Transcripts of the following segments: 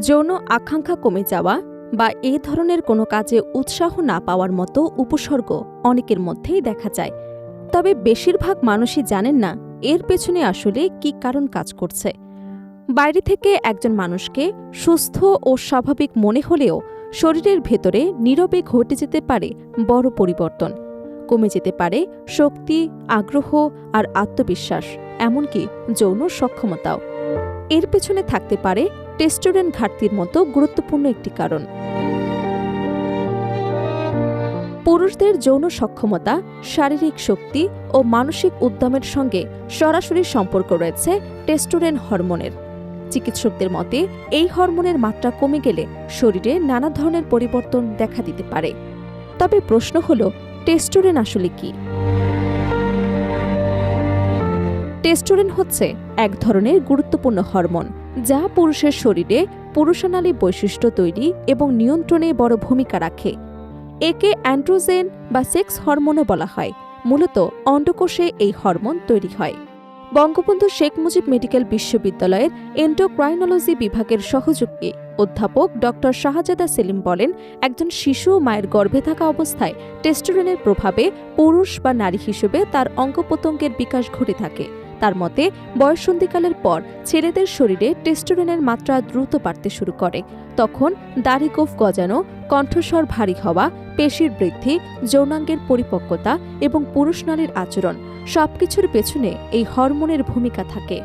যৌন আকাঙ্ক্ষা কমে যাওয়া বা এই ধরনের কোনো কাজে উৎসাহ না পাওয়ার মতো উপসর্গ অনেকের মধ্যেই দেখা যায়। তবে বেশিরভাগ মানুষই জানেন না এর পেছনে আসলে কী কারণ কাজ করছে। বাইরে থেকে একজন মানুষকে সুস্থ ও স্বাভাবিক মনে হলেও শরীরের ভেতরে নীরবে ঘটে যেতে পারে বড় পরিবর্তন। কমে যেতে পারে শক্তি, আগ্রহ আর আত্মবিশ্বাস, এমনকি যৌন সক্ষমতাও। এর পেছনে থাকতে পারে টেস্টোস্টেরন ঘাটতির মতো গুরুত্বপূর্ণ একটি কারণ। পুরুষদের যৌন সক্ষমতা, শারীরিক শক্তি ও মানসিক উদ্যমের সঙ্গে সরাসরি সম্পর্ক রয়েছে টেস্টোস্টেরন হরমোনের। চিকিৎসকদের মতে এই হরমোনের মাত্রা কমে গেলে শরীরে নানা ধরনের পরিবর্তন দেখা দিতে পারে। তবে প্রশ্ন হল, টেস্টোস্টেরন আসলে কি? টেস্টোস্টেরন হচ্ছে এক ধরনের গুরুত্বপূর্ণ হরমোন যা পুরুষের শরীরে পুরুষানালী বৈশিষ্ট্য তৈরি এবং নিয়ন্ত্রণে বড় ভূমিকা রাখে। একে অ্যান্ড্রোজেন বা সেক্স হরমোনও বলা হয়। মূলত অন্ডকোষে এই হরমোন তৈরি হয়। বঙ্গবন্ধু শেখ মুজিব মেডিকেল বিশ্ববিদ্যালয়ের এন্ডোক্রাইনোলজি বিভাগের সহযোগী অধ্যাপক ড. শাহজাদা সেলিম বলেন, একজন শিশু মায়ের গর্ভে থাকা অবস্থায় টেস্টোস্টেরনের প্রভাবে পুরুষ বা নারী হিসেবে তার অঙ্গপ্রত্যঙ্গের বিকাশ ঘটে থাকে। তার মতে বয়ঃসন্ধিকালের পর ছেলেদের শরীরে টেস্টোস্টেরনের মাত্রা দ্রুত বাড়তে শুরু করে। তখন দাড়ি গোঁফ গজানো, কণ্ঠস্বর ভারী হওয়া, পেশির বৃদ্ধি, যৌনাঙ্গের পরিপক্কতা এবং পুরুষ নারীর আচরণ সবকিছুর পেছনে এই হরমোনের ভূমিকা থাকে।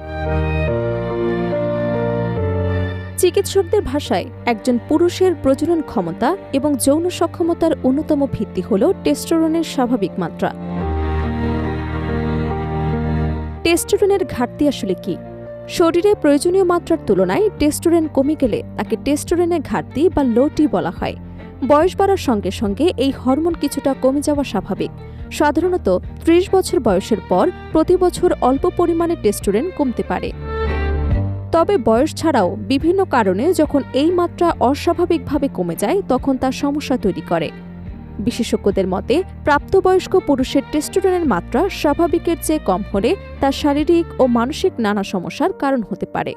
চিকিৎসকদের ভাষায় একজন পুরুষের প্রজনন ক্ষমতা এবং যৌন সক্ষমতার অন্যতম ভিত্তি হল টেস্টোস্টেরনের স্বাভাবিক মাত্রা। টেস্টোস্টেরনের ঘাটতি আসলে কি? শরীরে প্রয়োজনীয় মাত্রার তুলনায় টেস্টোস্টেরন কমে গেলে তাকে টেস্টোস্টেরনের ঘাটতি বা লো টি বলা হয়। বয়স বাড়ার সঙ্গে সঙ্গে এই হরমোন কিছুটা কমে যাওয়া স্বাভাবিক। সাধারণত ৩০ বছর বয়সের পর প্রতি বছর অল্প পরিমাণে টেস্টোস্টেরন কমতে পারে। তবে বয়স ছাড়াও বিভিন্ন কারণে যখন এই মাত্রা অস্বাভাবিকভাবে কমে যায় তখন তা সমস্যা তৈরি করে। বিশেষজ্ঞদের মতে প্রাপ্তবয়স্ক পুরুষের টেস্টোস্টেরনের মাত্রা স্বাভাবিকের চেয়ে কম হলে তা শারীরিক ও মানসিক নানা সমস্যার কারণ হতে পারে।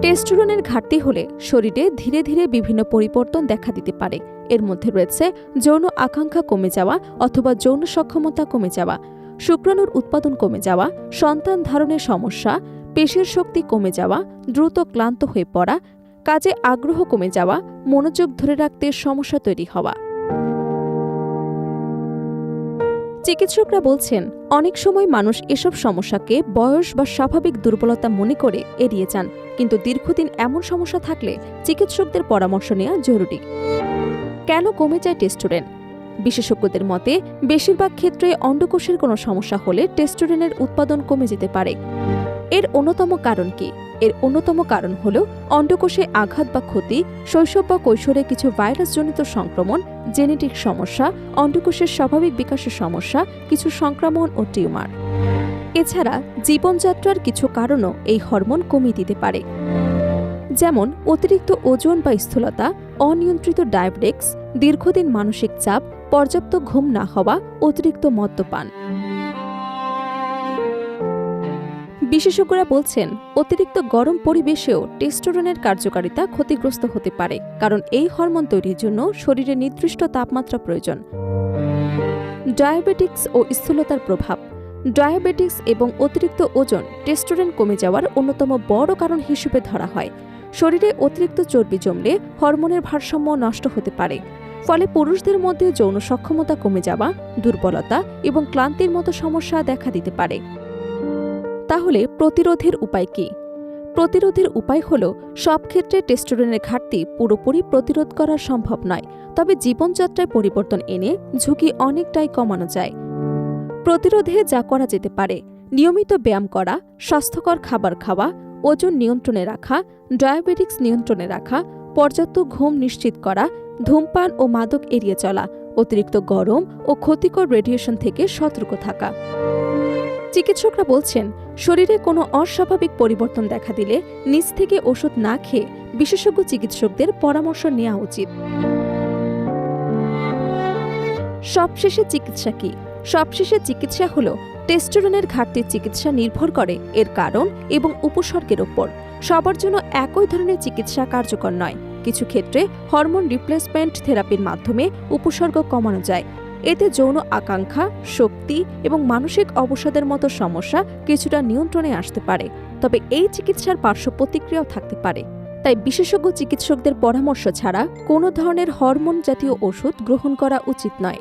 টেস্টোস্টেরনের ঘাটতি হলে শরীরে ধীরে ধীরে বিভিন্ন পরিবর্তন দেখা দিতে পারে। এর মধ্যে রয়েছে যৌন আকাঙ্ক্ষা কমে যাওয়া অথবা যৌন সক্ষমতা কমে যাওয়া, শুক্রাণুর উৎপাদন কমে যাওয়া, সন্তান ধারণের সমস্যা, পেশির শক্তি কমে যাওয়া, দ্রুত ক্লান্ত হয়ে পড়া, কাজে আগ্রহ কমে যাওয়া, মনোযোগ ধরে রাখতে সমস্যা তৈরি হওয়া। চিকিৎসকরা বলছেন, অনেক সময় মানুষ এসব সমস্যাকে বয়স বা স্বাভাবিক দুর্বলতা মনে করে এড়িয়ে যান, কিন্তু দীর্ঘদিন এমন সমস্যা থাকলে চিকিৎসকদের পরামর্শ নেওয়া জরুরি। কেন কমে যায় টেস্টোস্টেরন? বিশেষজ্ঞদের মতে বেশিরভাগ ক্ষেত্রে অন্ডকোষের কোনো সমস্যা হলে টেস্টোস্টেরনের উৎপাদন কমে যেতে পারে। এর অন্যতম কারণ কি? এর অন্যতম কারণ হল অন্ডকোষে আঘাত বা ক্ষতি, শৈশব বা কৈশোরে কিছু ভাইরাসজনিত সংক্রমণ, জেনেটিক সমস্যা, অন্ডকোষের স্বাভাবিক বিকাশের সমস্যা, কিছু সংক্রমণ ও টিউমার। এছাড়া জীবনযাত্রার কিছু কারণও এই হরমোন কমিয়ে দিতে পারে, যেমন অতিরিক্ত ওজন বা স্থূলতা, অনিয়ন্ত্রিত ডায়াবেটিস, দীর্ঘদিন মানসিক চাপ, পর্যাপ্ত ঘুম না হওয়া, অতিরিক্ত মদ্যপান। বিশেষজ্ঞরা বলছেন, অতিরিক্ত গরম পরিবেশেও টেস্টোস্টেরনের কার্যকারিতা ক্ষতিগ্রস্ত হতে পারে, কারণ এই হরমোন তৈরির জন্য শরীরে নির্দিষ্ট তাপমাত্রা প্রয়োজন। ডায়াবেটিক্স ও স্থূলতার প্রভাব। ডায়াবেটিস এবং অতিরিক্ত ওজন টেস্টোস্টেরন কমে যাওয়ার অন্যতম বড় কারণ হিসেবে ধরা হয়। শরীরে অতিরিক্ত চর্বি জমলে হরমোনের ভারসাম্য নষ্ট হতে পারে, ফলে পুরুষদের মধ্যে যৌন সক্ষমতা কমে যাওয়া, দুর্বলতা এবং ক্লান্তির মতো সমস্যা দেখা দিতে পারে। তাহলে প্রতিরোধের উপায় কি? প্রতিরোধের উপায় হল, সব ক্ষেত্রে টেস্টোস্টেরনের ঘাটতি পুরোপুরি প্রতিরোধ করা সম্ভব নয়, তবে জীবনযাত্রায় পরিবর্তন এনে ঝুঁকি অনেকটাই কমানো যায়। প্রতিরোধে যা করা যেতে পারে: নিয়মিত ব্যায়াম করা, স্বাস্থ্যকর খাবার খাওয়া, ওজন নিয়ন্ত্রণে রাখা, ডায়াবেটিস নিয়ন্ত্রণে রাখা, পর্যাপ্ত ঘুম নিশ্চিত করা, ধূমপান ও মাদক এড়িয়ে চলা, অতিরিক্ত গরম ও ক্ষতিকর রেডিয়েশন থেকে সতর্ক থাকা। চিকিৎসকরা বলছেন, শরীরে কোনো অস্বাভাবিক পরিবর্তন দেখা দিলে নিজ থেকে ওষুধ না খেয়ে বিশেষজ্ঞ চিকিৎসকদের পরামর্শ নেওয়া উচিত। সবশেষে চিকিৎসা কি? সবশেষে চিকিৎসা হল টেস্টোস্টেরনের ঘাটতির চিকিৎসা নির্ভর করে এর কারণ এবং উপসর্গের ওপর। সবার জন্য একই ধরনের চিকিৎসা কার্যকর নয়। কিছু ক্ষেত্রে হরমোন রিপ্লেসমেন্ট থেরাপির মাধ্যমে উপসর্গ কমানো যায়। এতে যৌন আকাঙ্ক্ষা, শক্তি এবং মানসিক অবসাদের মতো সমস্যা কিছুটা নিয়ন্ত্রণে আসতে পারে। তবে এই চিকিৎসার পার্শ্ব প্রতিক্রিয়াও থাকতে পারে। তাই বিশেষজ্ঞ চিকিৎসকদের পরামর্শ ছাড়া কোনো ধরনের হরমোন জাতীয় ওষুধ গ্রহণ করা উচিত নয়।